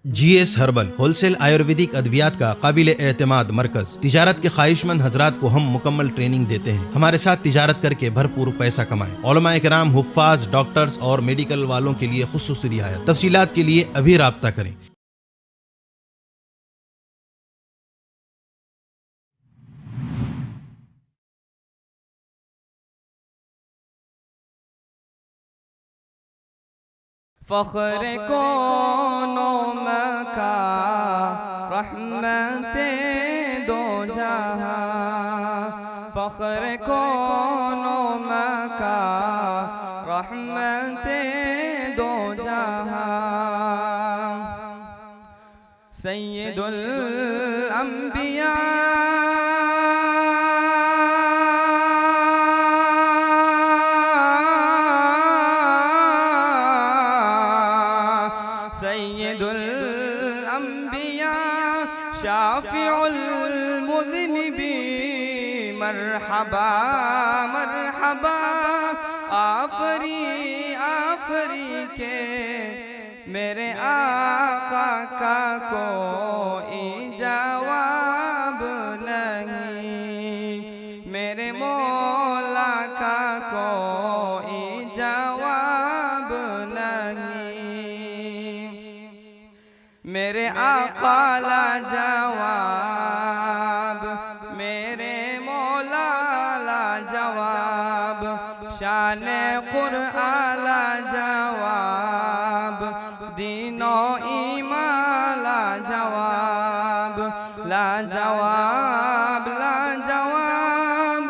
GS herbal wholesale Ayurvedic अद्वियात का काबिल एतमाद मरकज। तिजारत के ख्वाहिशमंद हजरात को हम मुकम्मल ट्रेनिंग देते हैं। हमारे साथ तिजारत करके भरपूर पैसा कमाएं। उलमा इकराम, हुफ्फाज, डॉक्टर्स और मेडिकल वालों के लिए खुसूसी रियायत। तफसीलात के लिए अभी राब्ता करें। फ़ख्र कौनो मका रहमते दो जहां, फ़ख्र कौनो मका रहमते दो जहां, सय्यदुल अंबिया शाफ़िउल मुज़निबीन, मरहबा मरहबा आफरी आफरी के मेरे आका का कोई जवाब नहीं, मेरे मौला का कोई जवाब नहीं, मेरे आका ला जवाब, मेरे मौला ला जवाब, शाने कुरआन ला जवाब, दीनो ईमान ला जवाब, ला जवाब ला जवाब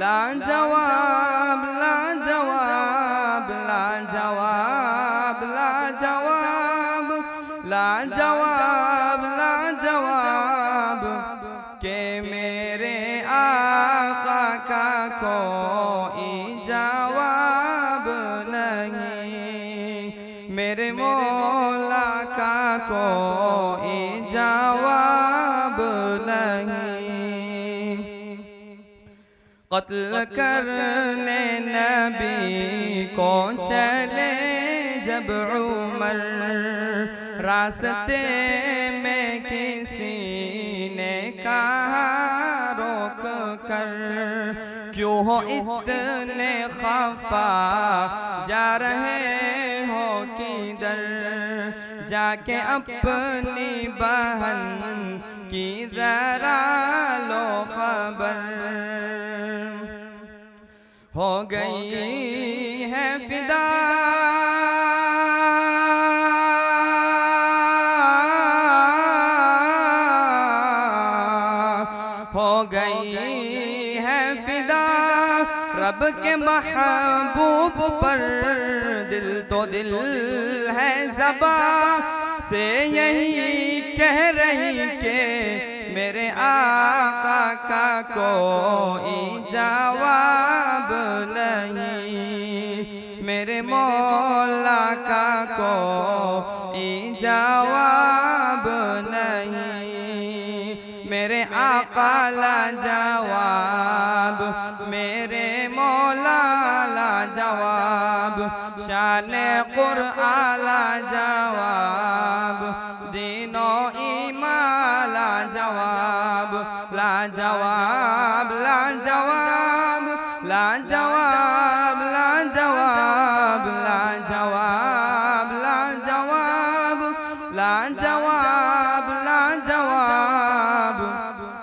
ला जवाब ला जवाब ला जवाब ला जवाब ला जवाब ला जवाब के मेरे आका का कोई जवाब नहीं, मेरे मौला का कोई जवाब नहीं। क़त्ल करने नबी को चले जब उमर, रास्ते में किसी ने कहा रोक कर, क्यों हो इतने खफा, जा रहे हो किधर, जाके अपनी बहन की जरा लो खबर, हो गई है फिदा रब के महबूब पर, दिल तो दिल है ज़बा से यही कह रही के मेरे आका का कोई जवाब नहीं, मेरे मौला का कोई जवाब नहीं, मेरे आका ला जवाब, मेरे मौला ला जवाब, शाने कुरआन ला जवाब, दीनो ईमान ला जवाब, ला जवाब ला जवाब ला जवाब ला जवाब ला जवाब ला जवाब ला जवाब ला जवाब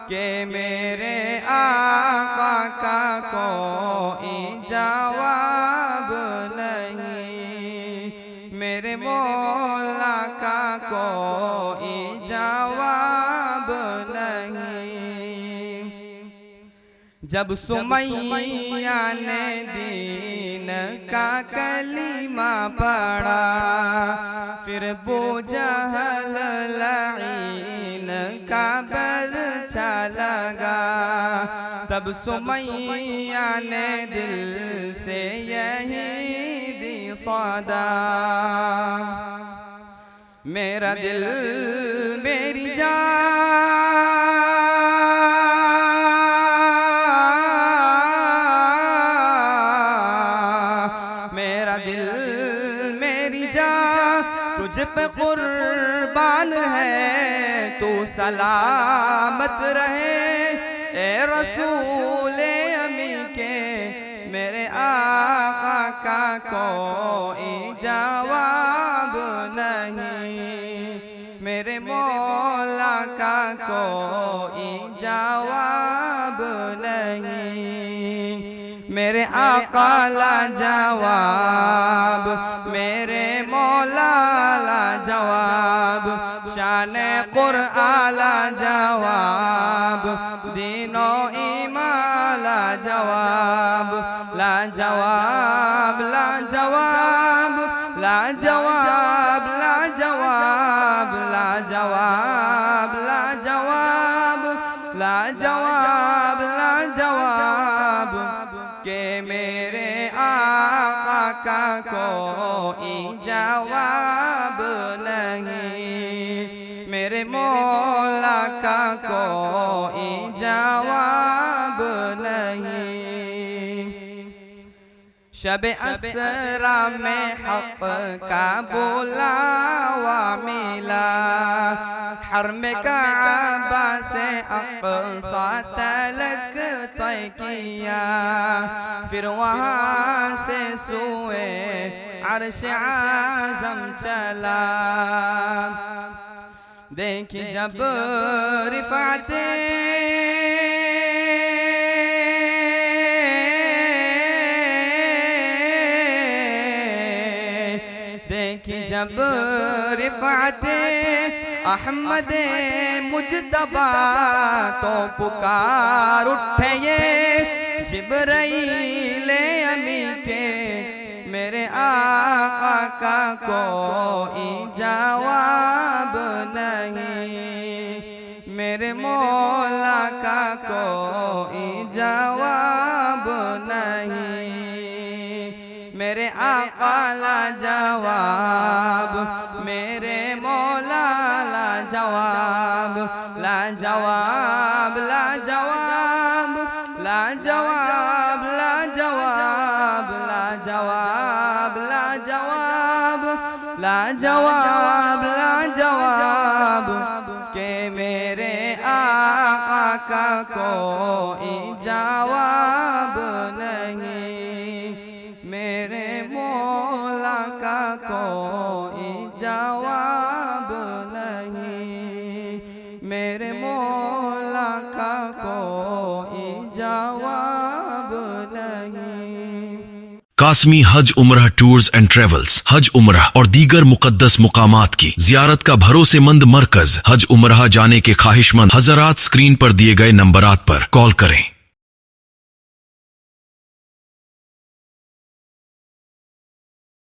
के मेरे आका का कोई जवाब नहीं, मेरे मौला का कोई जवाब नहीं। जब सुमैया ने दीन का कलीमा पढ़ा, फिर बू जहल लईन का बरछा लगा, तब सुमैया ने दिल से यही दी सदा, मेरा दिल मेरी जान, मेरा दिल मेरी जान तुझ पे कुर्बान कुर्बान है तू सलामत रहे ए रसूले अमी के मेरे आका का कोई जवाब नहीं, मेरे मौला का कोई जवाब नहीं, मेरे आका ला जवाब, मेरे मौला ला जवाब, शान कुरआन ला जवाब, दीनो ईमान ला जवाब, ला जवाब, ला जवाब, ला जवाब, ला जवाब, ला जवाब, ला जवाब, ला जवाब, ला जवाब के मेरे आका का कोई जवाब नहीं, मेरे मौला का कोई जवाब नहीं। शब असरा में हक़ का बुलावा मिला, हरम काबा से अक़सा तलक तय किया, फिर वहाँ से सूए अर्श आज़म चला। देखी जब रिफ़ाते जब रिफ़ाते अहमद मुजतबा तो पुकार उठे ये जिब्राईल अमी के मेरे आका का कोई जवाब नहीं, मेरे मौला का कोई जवाब नहीं, मेरे आका ला जवाब, मेरे मौला ला जवाब, ला जवाब, ला जवाब, ला जवाब, ला जवाब, ला जवाब, ला जवाब, ला जवाब, ला जवाब के मेरे आका का कोई जवाब नहीं, मेरे मौला का कोई जवाब नहीं, मेरे मौला का कोई जवाब नहीं। कासमी हज उम्रह टूर्स एंड ट्रेवल्स हज उम्रह और दीगर मुकद्दस मुकामात की जियारत का भरोसेमंद मरकज। हज उम्रह जाने के ख्वाहिशमंद हजरात स्क्रीन पर दिए गए नंबरात पर कॉल करें।